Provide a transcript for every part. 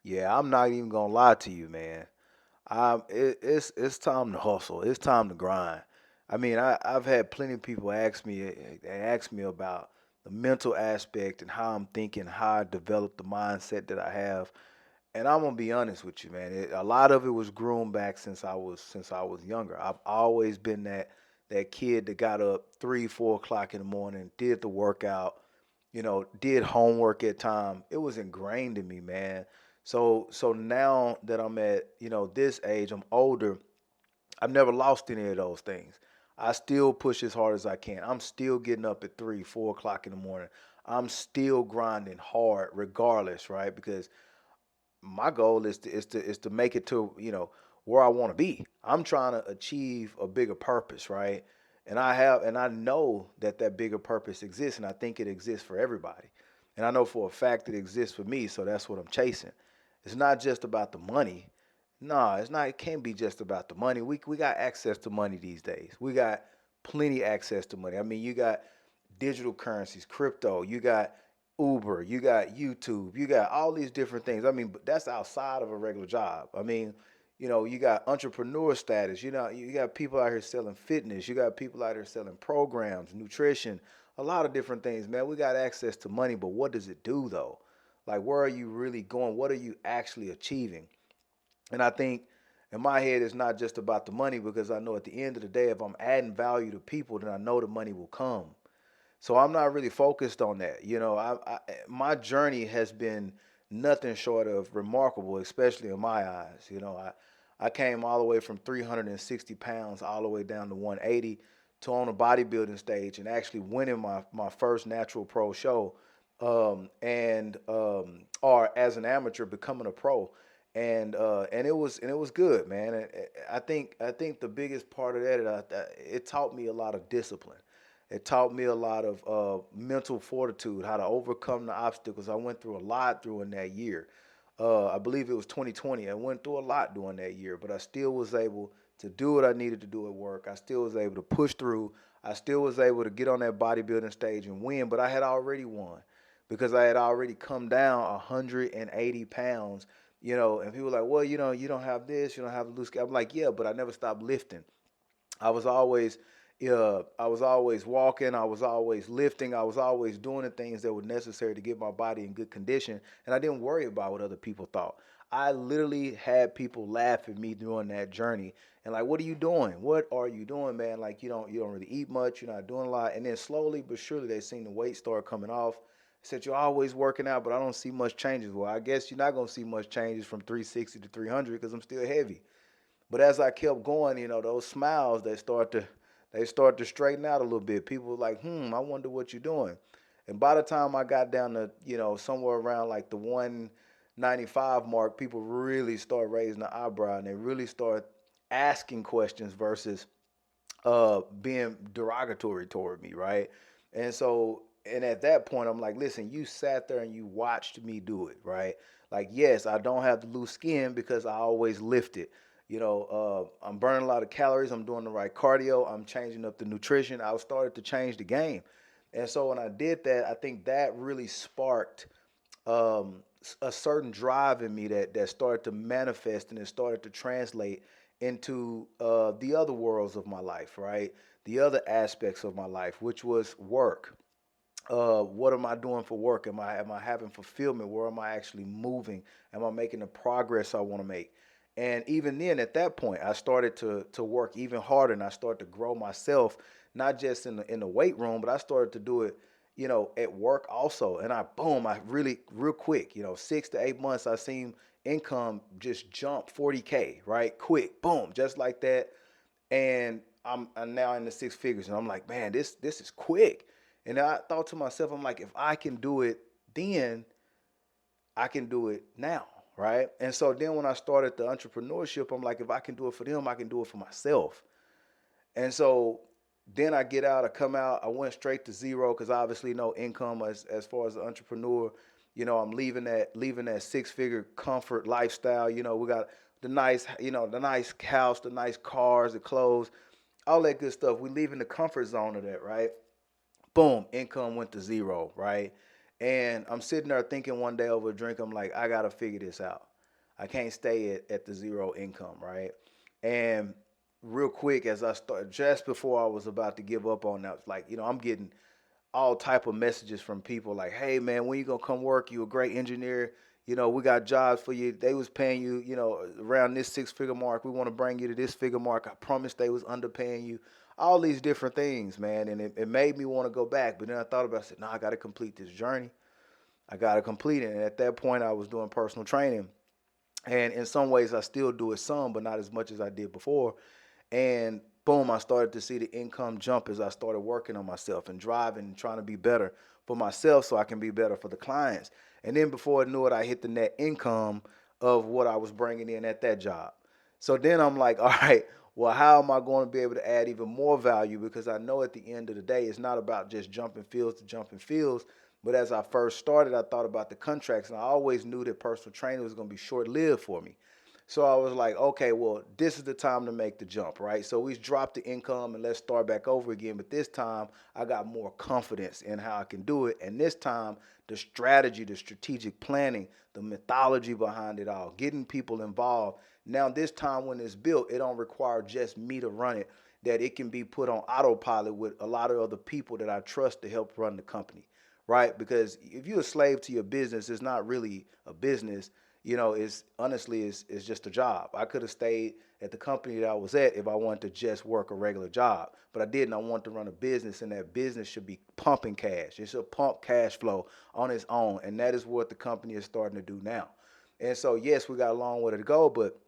Yeah, I'm not even gonna lie to you, man. It's time to hustle. It's time to grind. I mean, I've had plenty of people ask me about the mental aspect and how I'm thinking, how I developed the mindset that I have. And I'm gonna be honest with you, man. A lot of it was groomed back since I was younger. I've always been that kid that got up 3, 4 o'clock in the morning, did the workout, did homework at time. It was ingrained in me, man. So now that I'm at this age, I'm older. I've never lost any of those things. I still push as hard as I can. I'm still getting up at 3, 4 o'clock in the morning. I'm still grinding hard regardless, right? Because my goal is to make it to where I want to be. I'm trying to achieve a bigger purpose, right? And I know that bigger purpose exists, and I think it exists for everybody. And I know for a fact it exists for me, so that's what I'm chasing. It's not just about the money. No, it's not. It can't be just about the money. We got access to money these days. We got plenty access to money. I mean, you got digital currencies, crypto. You got Uber, you got YouTube, you got all these different things. I mean, but that's outside of a regular job. I mean, you got entrepreneur status. You got people out here selling fitness. You got people out here selling programs, nutrition, a lot of different things, man. We got access to money, but what does it do though? Like, where are you really going? What are you actually achieving? And I think in my head, it's not just about the money because I know at the end of the day, if I'm adding value to people, then I know the money will come. So I'm not really focused on that. My journey has been nothing short of remarkable, especially in my eyes. I came all the way from 360 pounds all the way down to 180 to on a bodybuilding stage and actually winning my first natural pro show, and or as an amateur becoming a pro. And it was good, man. I think the biggest part of it taught me a lot of discipline. It taught me a lot of mental fortitude, how to overcome the obstacles. I went through a lot during that year. I believe it was 2020. I went through a lot during that year, but I still was able to do what I needed to do at work. I still was able to push through. I still was able to get on that bodybuilding stage and win, but I had already won because I had already come down 180 pounds. And people were like, well, you don't have this, you don't have a loose. I'm like, yeah, but I never stopped lifting. I was always, I was always walking. I was always lifting. I was always doing the things that were necessary to get my body in good condition, and I didn't worry about what other people thought. I literally had people laugh at me during that journey and like, "What are you doing? What are you doing, man? Like, you don't really eat much. You're not doing a lot." And then slowly but surely, they seen the weight start coming off. Said you're always working out, but I don't see much changes. Well, I guess you're not gonna see much changes from 360 to 300 because I'm still heavy. But as I kept going, those smiles they start to straighten out a little bit. People were like, I wonder what you're doing. And by the time I got down to, somewhere around like the 195 mark, people really start raising the eyebrow and they really start asking questions versus being derogatory toward me, right? And at that point, I'm like, listen, you sat there and you watched me do it, right? Like, yes, I don't have the loose skin because I always lift it. I'm burning a lot of calories. I'm doing the right cardio. I'm changing up the nutrition. I started to change the game. And so when I did that, I think that really sparked a certain drive in me that started to manifest and it started to translate into the other worlds of my life, right? The other aspects of my life, which was work. What am I doing for work? Am I having fulfillment? Where am I actually moving? Am I making the progress I want to make? And even then, at that point, I started to work even harder, and I started to grow myself, not just in the weight room, but I started to do it, at work also. And I really real quick, 6 to 8 months, I seen income just jump 40K, right? Quick, boom, just like that. And I'm now in the six figures, and I'm like, man, this is quick. And I thought to myself, I'm like, if I can do it then, I can do it now, right? And so then when I started the entrepreneurship, I'm like, if I can do it for them, I can do it for myself. And so then I get out, I come out, I went straight to zero because obviously no income as far as an entrepreneur. I'm leaving that six figure comfort lifestyle. We got the nice house, the nice cars, the clothes, all that good stuff. We leaving the comfort zone of that, right? Boom, income went to zero, right? And I'm sitting there thinking one day over a drink, I'm like, I gotta figure this out. I can't stay at the zero income, right? And real quick, as I started, just before I was about to give up on that, like, I'm getting all type of messages from people like, "Hey man, when you gonna come work? You a great engineer. We got jobs for you. They was paying you, around this six-figure mark. We want to bring you to this figure mark. I promise they was underpaying you. All these different things, man, and it made me want to go back. But then I thought about it, I said, no, I got to complete this journey. I got to complete it. And at that point, I was doing personal training, and in some ways, I still do it some, but not as much as I did before. And boom, I started to see the income jump as I started working on myself and driving and trying to be better for myself so I can be better for the clients. And then before I knew it, I hit the net income of what I was bringing in at that job. So then I'm like, all right, well, how am I going to be able to add even more value? Because I know at the end of the day, it's not about just jumping fields to jumping fields. But as I first started, I thought about the contracts, and I always knew that personal training was going to be short lived for me. So I was like, okay, well, this is the time to make the jump, right? So we dropped the income and let's start back over again. But this time I got more confidence in how I can do it. And this time, the strategy, the strategic planning, the mythology behind it all, getting people involved. Now, this time when it's built, it don't require just me to run it, that it can be put on autopilot with a lot of other people that I trust to help run the company, right? Because if you're a slave to your business, it's not really a business. It's honestly it's just a job. I could have stayed at the company that I was at if I wanted to just work a regular job, but I didn't. I want to run a business, and that business should be pumping cash. It should pump cash flow on its own, and that is what the company is starting to do now. And so, yes, we got a long way to go, but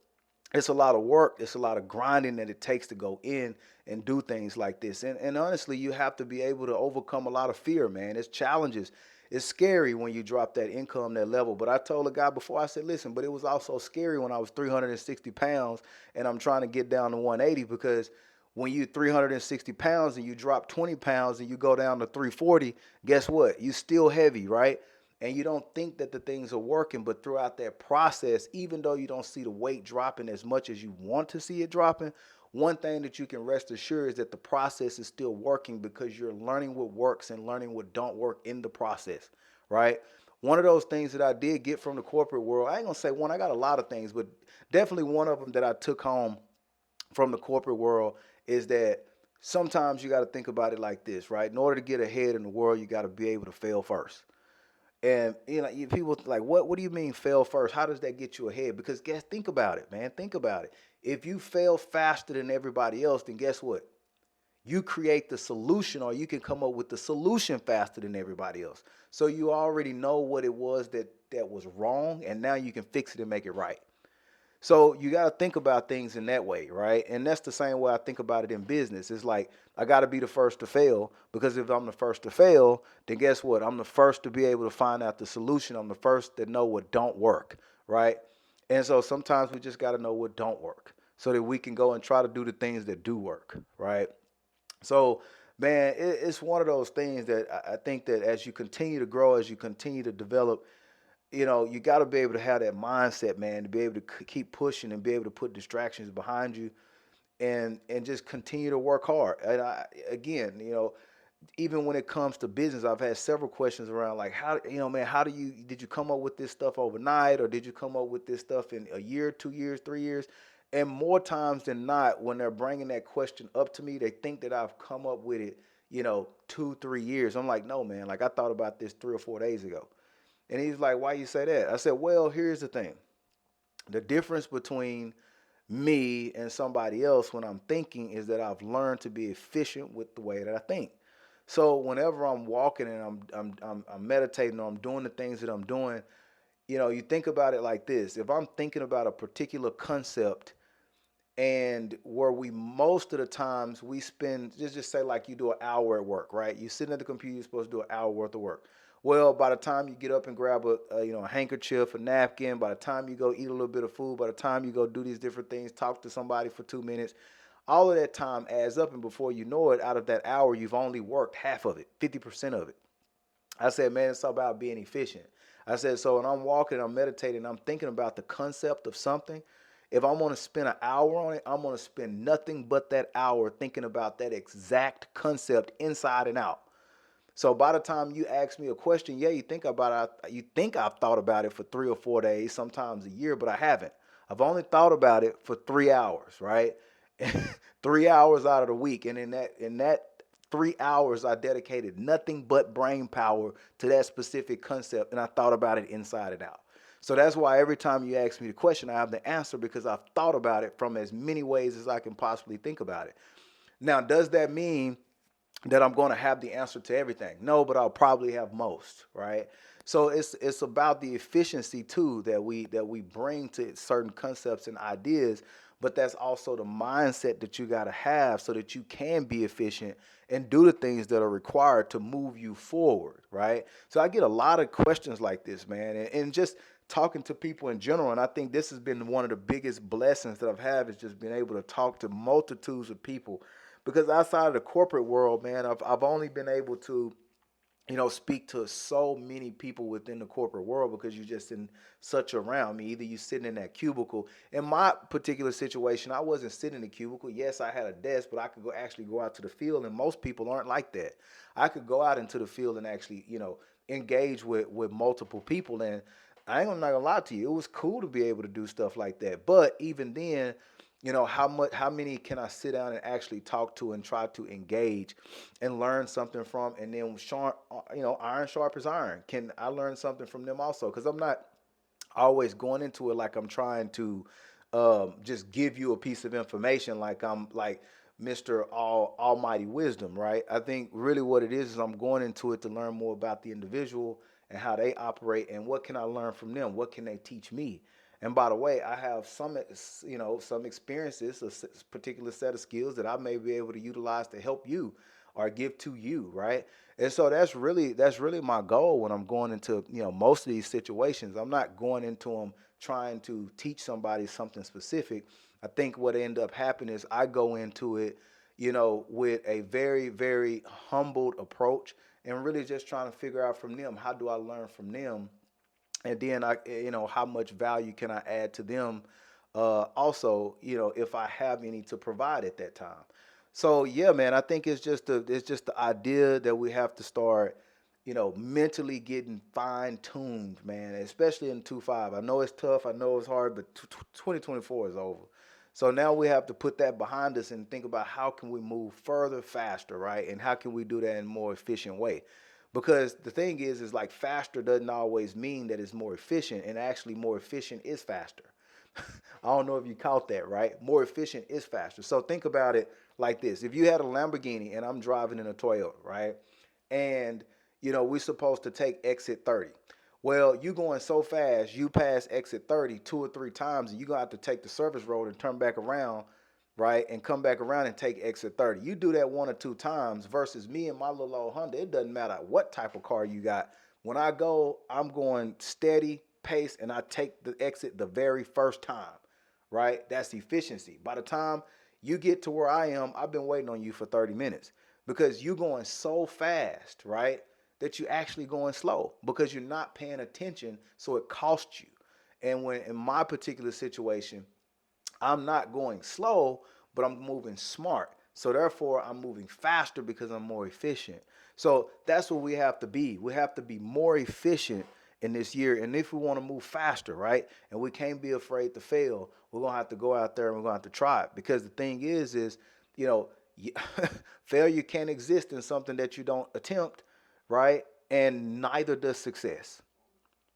it's a lot of work. It's a lot of grinding that it takes to go in and do things like this. And honestly, you have to be able to overcome a lot of fear, man. It's challenges. It's scary when you drop that income, that level. But I told a guy before, I said, listen, but it was also scary when I was 360 pounds and I'm trying to get down to 180, because when you 360 pounds and you drop 20 pounds and you go down to 340, guess what? You still heavy, right? And you don't think that the things are working, but throughout that process, even though you don't see the weight dropping as much as you want to see it dropping, one thing that you can rest assured is that the process is still working, because you're learning what works and learning what don't work in the process, right? One of those things that I did get from the corporate world, I ain't gonna say one, I got a lot of things, but definitely one of them that I took home from the corporate world is that sometimes you got to think about it like this, right? In order to get ahead in the world, you got to be able to fail first. And people like, what do you mean fail first? How does that get you ahead? Because think about it, man. Think about it. If you fail faster than everybody else, then guess what? You create the solution, or you can come up with the solution faster than everybody else. So you already know what it was that was wrong, and now you can fix it and make it right. So you got to think about things in that way, right? And that's the same way I think about it in business. It's like I got to be the first to fail, because if I'm the first to fail, then guess what? I'm the first to be able to find out the solution. I'm the first to know what don't work, right? And so sometimes we just got to know what don't work so that we can go and try to do the things that do work, right? So, man, it's one of those things that I think that as you continue to grow, as you continue to develop, you got to be able to have that mindset, man, to be able to keep pushing and be able to put distractions behind you, and just continue to work hard. And again, even when it comes to business, I've had several questions around like, how, man, how did you come up with this stuff overnight, or did you come up with this stuff in a year, 2 years, 3 years? And more times than not, when they're bringing that question up to me, they think that I've come up with it, 2, 3 years. I'm like, no, man, like I thought about this 3 or 4 days ago. And he's like, why you say that? I said, well, here's the thing. The difference between me and somebody else when I'm thinking is that I've learned to be efficient with the way that I think. So whenever I'm walking and I'm meditating, or I'm doing the things that I'm doing, you think about it like this. If I'm thinking about a particular concept, and where we most of the times we spend, just say like you do an hour at work, right? You sitting at the computer, you're supposed to do an hour worth of work. Well, by the time you get up and grab a handkerchief, a napkin, by the time you go eat a little bit of food, by the time you go do these different things, talk to somebody for 2 minutes, all of that time adds up, and before you know it, out of that hour, you've only worked half of it, 50% of it. I said, man, it's all about being efficient. I said, so when I'm walking, I'm meditating, I'm thinking about the concept of something. If I'm going to spend an hour on it, I'm going to spend nothing but that hour thinking about that exact concept inside and out. So by the time you ask me a question, yeah, you think I've thought about it for 3 or 4 days, sometimes a year, but I haven't. I've only thought about it for 3 hours, right? 3 hours out of the week. And in that 3 hours, I dedicated nothing but brain power to that specific concept, and I thought about it inside and out. So that's why every time you ask me the question, I have the answer because I've thought about it from as many ways as I can possibly think about it. Now, does that mean that I'm going to have the answer to everything? No, but I'll probably have most, right? So it's about the efficiency too that we bring to certain concepts and ideas, but that's also the mindset that you got to have so that you can be efficient and do the things that are required to move you forward, right? So I get a lot of questions like this, man, and just talking to people in general, and I think this has been one of the biggest blessings that I've had is just being able to talk to multitudes of people because outside of the corporate world, man, I've only been able to speak to so many people within the corporate world because you're just in such a realm. Either you sitting in that cubicle. In my particular situation, I wasn't sitting in a cubicle. Yes, I had a desk, but I could actually go out to the field, and most people aren't like that. I could go out into the field and actually, engage with multiple people, and not gonna lie to you, it was cool to be able to do stuff like that. But even then, how many can I sit down and actually talk to and try to engage and learn something from, and then sharp, iron sharp as iron. Can I learn something from them also? Because I'm not always going into it like I'm trying to just give you a piece of information like I'm like Mr. Almighty Wisdom, right? I think really what it is I'm going into it to learn more about the individual and how they operate and what can I learn from them? What can they teach me? And by the way, I have some experiences, particular set of skills that I may be able to utilize to help you or give to you, right? And so that's really my goal when I'm going into most of these situations. I'm not going into them trying to teach somebody something specific. I think what end up happening is I go into it, with a very very humbled approach and really just trying to figure out from them how do I learn from them, and then how much value can I add to them, also, if I have any to provide at that time. So yeah, man, I think it's just the idea that we have to start, mentally getting fine tuned, man, especially in 25. I know it's tough, I know it's hard, but 2024 is over. So now we have to put that behind us and think about how can we move further faster, right? And how can we do that in a more efficient way? Because the thing is like faster doesn't always mean that it's more efficient, and actually more efficient is faster. I don't know if you caught that, right? More efficient is faster. So think about it like this. If you had a Lamborghini and I'm driving in a Toyota, right? And we're supposed to take exit 30. Well, you going so fast, you pass exit 30 2 or 3 times, and you're gonna have to take the service road and turn back around, right? And come back around and take exit 30. You do that 1 or 2 times versus me and my little old Honda. It doesn't matter what type of car you got. When I go, I'm going steady pace and I take the exit the very first time, right? That's efficiency. By the time you get to where I am, I've been waiting on you for 30 minutes because you're going so fast, right? That you're actually going slow because you're not paying attention. So it costs you. And when in my particular situation, I'm not going slow, but I'm moving smart. So therefore, I'm moving faster because I'm more efficient. So that's what we have to be. We have to be more efficient in this year. And if we want to move faster, right? And we can't be afraid to fail, we're gonna have to go out there and we're gonna have to try it. Because the thing is, you know, failure can't exist in something that you don't attempt, right? And neither does success,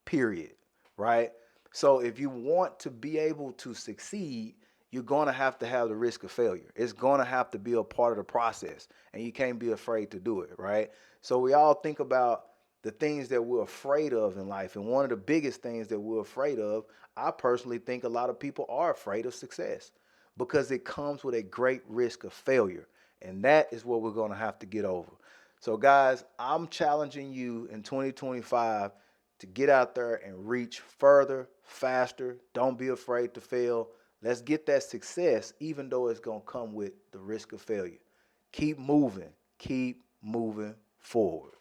period, right? So if you want to be able to succeed, you're going to have the risk of failure. It's going to have to be a part of the process, and you can't be afraid to do it, right? So we all think about the things that we're afraid of in life, and one of the biggest things that we're afraid of, I personally think a lot of people are afraid of success because it comes with a great risk of failure, and that is what we're going to have to get over. So guys, I'm challenging you in 2025 to get out there and reach further, faster. Don't be afraid to fail. Let's get that success, even though it's going to come with the risk of failure. Keep moving forward.